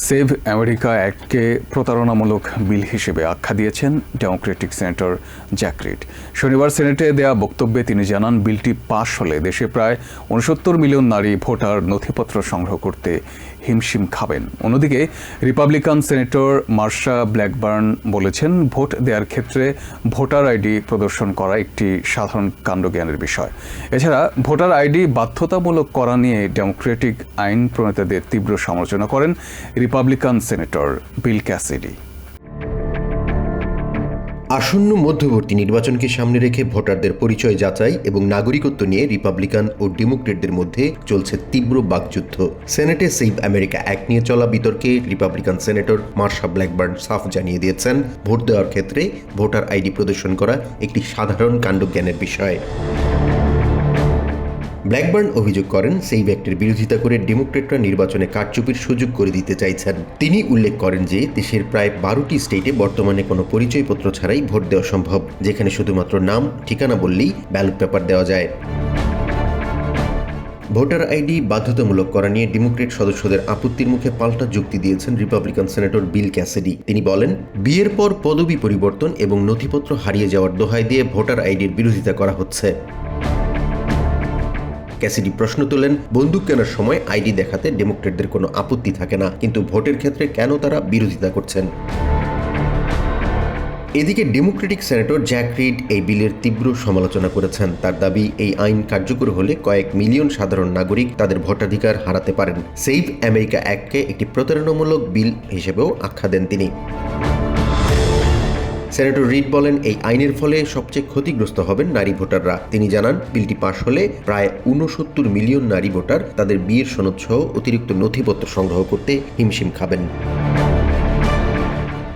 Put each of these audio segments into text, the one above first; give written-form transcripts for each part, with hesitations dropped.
Save America অ্যাক্টকে প্রতারণামূলক বিল হিসেবে আখ্যা দিয়েছেন ডেমোক্রেটিক সেনেটর জ্যাক রিড। শনিবার সেনেটে দেয়া বক্তব্যে তিনি জানান, বিলটি পাশ হলে দেশে প্রায় 69 মিলিয়ন নারী ভোটার নথিপত্র সংগ্রহ করতে হিমশিম খাবেন। অন্যদিকে রিপাবলিকান সেনেটর মার্শা ব্ল্যাকবার্ন বলেছেন, ভোট দেওয়ার ক্ষেত্রে ভোটার আইডি প্রদর্শন করা একটি সাধারণ কাণ্ডজ্ঞানের বিষয়। এছাড়া ভোটার আইডি বাধ্যতামূলক করা নিয়ে ডেমোক্রেটিক আইন প্রণেতাদের তীব্র সমালোচনা করেন রিপাবলিকান সেনেটর বিল ক্যাসিডি। আসন্ন মধ্যবর্তী নির্বাচনকে সামনে রেখে ভোটারদের পরিচয় যাচাই এবং নাগরিকত্ব নিয়ে রিপাবলিকান ও ডেমোক্রেটদের মধ্যে চলছে তীব্র বাকযুদ্ধ। সেনেটে সেভ আমেরিকা অ্যাক্ট নিয়ে চলা বিতর্কে রিপাবলিকান সেনেটর মার্শা ব্ল্যাকবার্ন সাফ জানিয়ে দিয়েছেন, ভোট দেওয়ার ক্ষেত্রে ভোটার আইডি প্রদর্শন করা একটি সাধারণ কাণ্ডজ্ঞানের বিষয়। ব্ল্যাকবার্ন অভিযোগ করেন, সেই অ্যাক্টের বিরোধিতা করে ডেমোক্রেটরা নির্বাচনে কারচুপির সুযোগ করে দিতে চাইছেন। তিনি উল্লেখ করেন যে দেশের প্রায় 12টি স্টেটে বর্তমানে কোনো পরিচয়পত্র ছাড়াই ভোট দেওয়া সম্ভব, যেখানে শুধুমাত্র নাম ঠিকানা বললেই ব্যালট পেপার দেওয়া যায়। ভোটার আইডি বাধ্যতামূলক করা নিয়ে ডেমোক্রেট সদস্যদের আপত্তির মুখে পাল্টা যুক্তি দিয়েছেন রিপাবলিকান সেনেটর বিল ক্যাসিডি। তিনি বলেন, বিয়ের পর পদবি পরিবর্তন এবং নথিপত্র হারিয়ে যাওয়ার দোহাই দিয়ে ভোটার আইডির বিরোধিতা করা হচ্ছে। ক্যাসিডি প্রশ্ন তোলেন, বন্দুক কেনার সময় আইডি দেখাতে ডেমোক্রেটদের কোনো আপত্তি থাকে না, কিন্তু ভোটের ক্ষেত্রে কেন তারা বিরোধিতা করছেন? এদিকে ডেমোক্রেটিক সেনেটর জ্যাক রিড এই বিলের তীব্র সমালোচনা করেছেন। তার দাবি, এই আইন কার্যকর হলে কয়েক মিলিয়ন সাধারণ নাগরিক তাদের ভোটাধিকার হারাতে পারেন। সেভ আমেরিকা অ্যাক্টকে একটি প্রতারণামূলক বিল হিসেবেও আখ্যা দেন তিনি। সেনেটর রিড বলেন, এই আইনের ফলে সবচেয়ে ক্ষতিগ্রস্ত হবেন নারী ভোটাররা। তিনি জানান, বিলটি পাশ হলে প্রায় 69 মিলিয়ন নারী ভোটার তাদের বিয়ের সনদ সহ অতিরিক্ত নথিপত্র সংগ্রহ করতে হিমশিম খাবেন।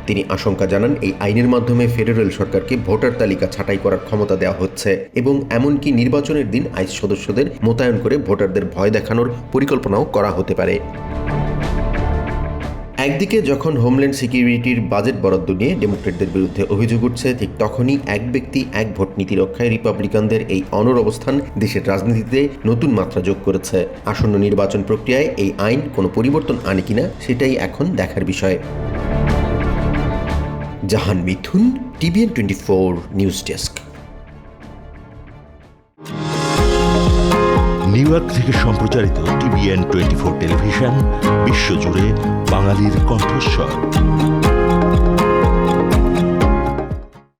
তিনি আশঙ্কা জানান, এই আইনের মাধ্যমে ফেডারেল সরকারকে ভোটার তালিকা ছাঁটাই করার ক্ষমতা দেওয়া হচ্ছে এবং এমনকি নির্বাচনের দিন আইস সদস্যদের মোতায়েন করে ভোটারদের ভয় দেখানোর পরিকল্পনাও করা হতে পারে। একদিকে যখন হোমল্যান্ড সিকিউরিটির বাজেট বরাদ্দ নিয়ে ডেমোক্রেটদের বিরুদ্ধে অভিযোগ উঠছে, ঠিক তখনই এক ব্যক্তি এক ভোট নীতি রক্ষায় রিপাবলিকানদের এই অনড় অবস্থান দেশের রাজনীতিতে নতুন মাত্রা যোগ করেছে। আসন্ন নির্বাচন প্রক্রিয়ায় এই আইন কোনো পরিবর্তন আনে কিনা সেটাই এখন দেখার বিষয়। জাহান মিথুন, TVN 24 news desk. New York থেকে সম্প্রচারিত TVN 24 টেলিভিশন বিশ্বজুড়ে বাঙালির কণ্ঠস্বর।